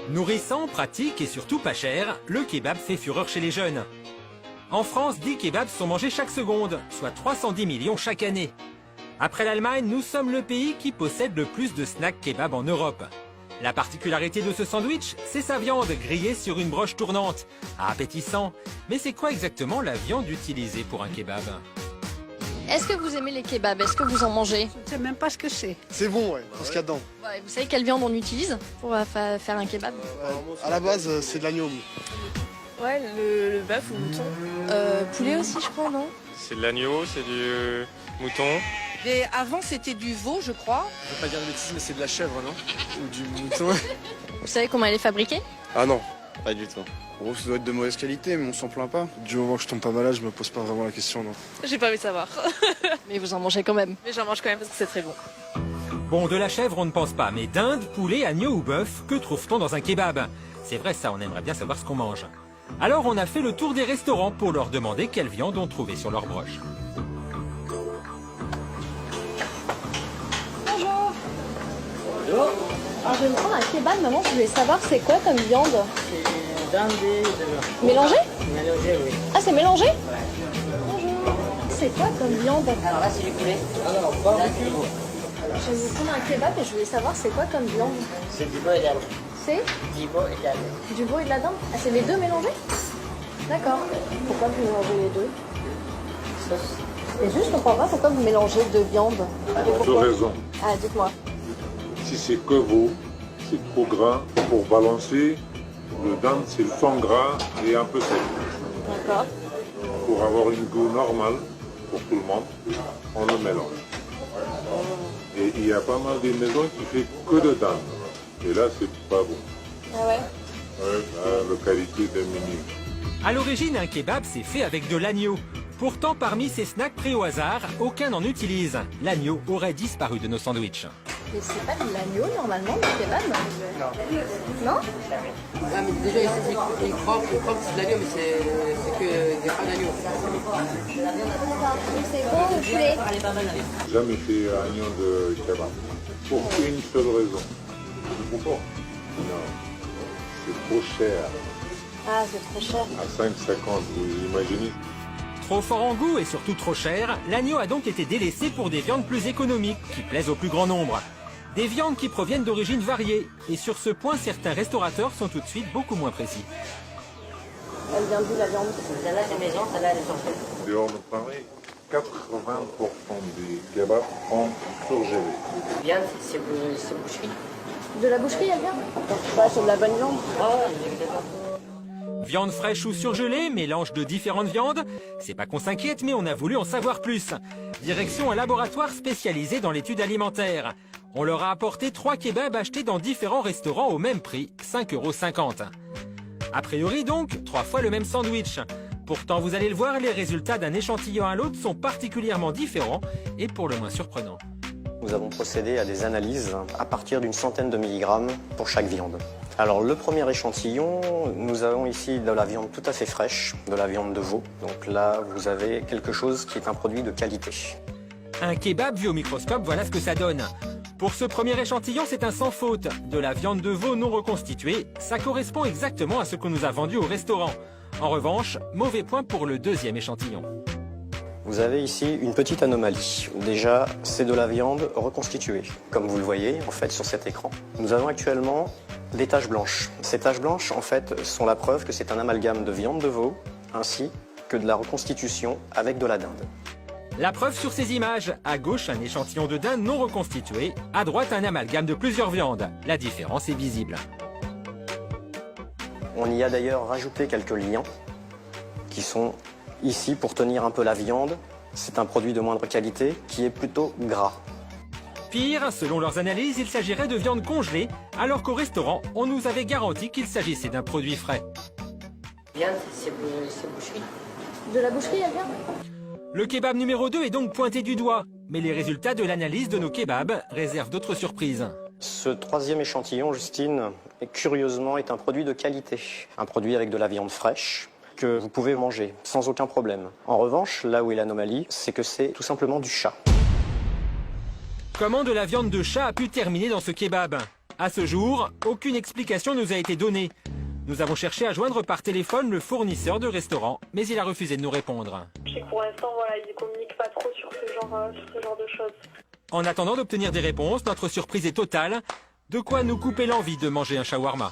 Nourrissant, pratique et surtout pas cher, le kebab fait fureur chez les jeunes. En France, 10 kebabs sont mangés chaque seconde, soit 310 millions chaque année. Après l'Allemagne, nous sommes le pays qui possède le plus de snacks kebab en Europe. La particularité de ce sandwich, c'est sa viande grillée sur une broche tournante. Appétissant, mais c'est quoi exactement la viande utilisée pour un kebab? Est-ce que vous aimez les kebabs? Est-ce que vous en mangez? Je ne sais même pas ce que c'est. C'est bon, ouais, pour ce qu'il y a dedans. Ouais, vous savez quelle viande on utilise pour faire un kebab? À la base, c'est de l'agneau. Ouais, le bœuf ou le mouton. Poulet aussi, je crois, non? C'est de l'agneau, c'est du mouton. Et avant, c'était du veau, je crois. Je vais pas dire de bêtises, mais c'est de la chèvre, non? Ou du mouton. Vous savez comment elle est fabriquée? Ah non, pas du tout. Gros, ça doit être de mauvaise qualité, mais on s'en plaint pas. Du moment que je tombe pas malade, je me pose pas vraiment la question, non. J'ai pas envie de savoir. Mais vous en mangez quand même. Mais j'en mange quand même parce que c'est très bon. Bon, de la chèvre, on ne pense pas, mais dinde, poulet, agneau ou bœuf, que trouve-t-on dans un kebab? C'est vrai, ça, on aimerait bien savoir ce qu'on mange. Alors, on a fait le tour des restaurants pour leur demander quelle viande on trouvait sur leur broche. Bonjour. Alors, je vais me prendre un kebab, maman, je voulais savoir c'est quoi comme viande? Dinde Mélangé? mélangé, oui. Ah, c'est mélangé? Bonjour. C'est quoi comme viande? Alors là, c'est du poulet. Là, c'est du veau. Je vais vous prendre un kebab et je voulais savoir c'est quoi comme viande? C'est du veau et de la dinde. C'est Du veau et de la dinde. du veau et de la dinde? Ah, c'est les deux mélangés? D'accord. Pourquoi vous mélangez les deux? Sauce. Et juste, je comprends pas pourquoi vous mélangez deux viandes. Et Deux pourquoi? raisons. Ah, dites-moi. Si c'est que veau, c'est trop gras. Pour balancer, le dinde, c'est le sang gras et un peu sec. D'accord. Pour avoir une goût normale pour tout le monde, on le mélange. Et il y a pas mal de maisons qui font que de dinde. Et là, c'est pas bon. Ah ouais? La localité de Mini. À l'origine, un kebab, c'est fait avec de l'agneau. Pourtant, parmi ces snacks pris au hasard, aucun n'en utilise. L'agneau aurait disparu de nos sandwichs. Mais c'est pas de l'agneau normalement, le kebab? Non. Non? Ah, mais déjà, c'est croque, c'est de l'agneau, mais c'est que il n'y a pas d'agneau. C'est bon au poulet. Jamais fait agneau de kebab. Pour une seule raison. C'est pourquoi? Non. C'est trop cher. Ah, c'est trop cher. À 5,50, vous imaginez? Trop fort en goût et surtout trop cher, l'agneau a donc été délaissé pour des viandes plus économiques, qui plaisent au plus grand nombre. Des viandes qui proviennent d'origines variées. Et sur ce point, certains restaurateurs sont tout de suite beaucoup moins précis. Elle vient d'où la viande? Celle-là, c'est maison, celle-là, elle est sortie. Dehors de Paris, 80% des kebabs sont surgelés. Viande, c'est boucherie. De la boucherie, elle vient? Bah, c'est de la bonne viande. Ah, exactement. Viande fraîche ou surgelée, mélange de différentes viandes. C'est pas qu'on s'inquiète, mais on a voulu en savoir plus. Direction un laboratoire spécialisé dans l'étude alimentaire. On leur a apporté 3 kebabs achetés dans différents restaurants au même prix, 5,50 €. A priori donc, 3 fois le même sandwich. Pourtant, vous allez le voir, les résultats d'un échantillon à l'autre sont particulièrement différents et pour le moins surprenants. Nous avons procédé à des analyses à partir d'une centaine de milligrammes pour chaque viande. Alors le premier échantillon, nous avons ici de la viande tout à fait fraîche, de la viande de veau. Donc là, vous avez quelque chose qui est un produit de qualité. Un kebab vu au microscope, voilà ce que ça donne. Pour ce premier échantillon, c'est un sans faute. De la viande de veau non reconstituée, ça correspond exactement à ce qu'on nous a vendu au restaurant. En revanche, mauvais point pour le deuxième échantillon. Vous avez ici une petite anomalie. Déjà, c'est de la viande reconstituée, comme vous le voyez en fait sur cet écran. Nous avons actuellement des taches blanches. Ces taches blanches, en fait, sont la preuve que c'est un amalgame de viande de veau, ainsi que de la reconstitution avec de la dinde. La preuve sur ces images, à gauche un échantillon de dinde non reconstitué, à droite un amalgame de plusieurs viandes. La différence est visible. On y a d'ailleurs rajouté quelques liants qui sont ici pour tenir un peu la viande. C'est un produit de moindre qualité qui est plutôt gras. Pire, selon leurs analyses, il s'agirait de viande congelée, alors qu'au restaurant, on nous avait garanti qu'il s'agissait d'un produit frais. Viande, c'est boucherie. De la boucherie, elle vient? Le kebab numéro 2 est donc pointé du doigt, mais les résultats de l'analyse de nos kebabs réservent d'autres surprises. Ce troisième échantillon, Justine, curieusement, est un produit de qualité. Un produit avec de la viande fraîche que vous pouvez manger sans aucun problème. En revanche, là où est l'anomalie, c'est que c'est tout simplement du chat. Comment de la viande de chat a pu terminer dans ce kebab? À ce jour, aucune explication nous a été donnée. Nous avons cherché à joindre par téléphone le fournisseur de restaurant, mais il a refusé de nous répondre. Je sais que pour l'instant, voilà, ils communiquent pas trop sur ce genre de choses. En attendant d'obtenir des réponses, notre surprise est totale. De quoi nous couper l'envie de manger un shawarma.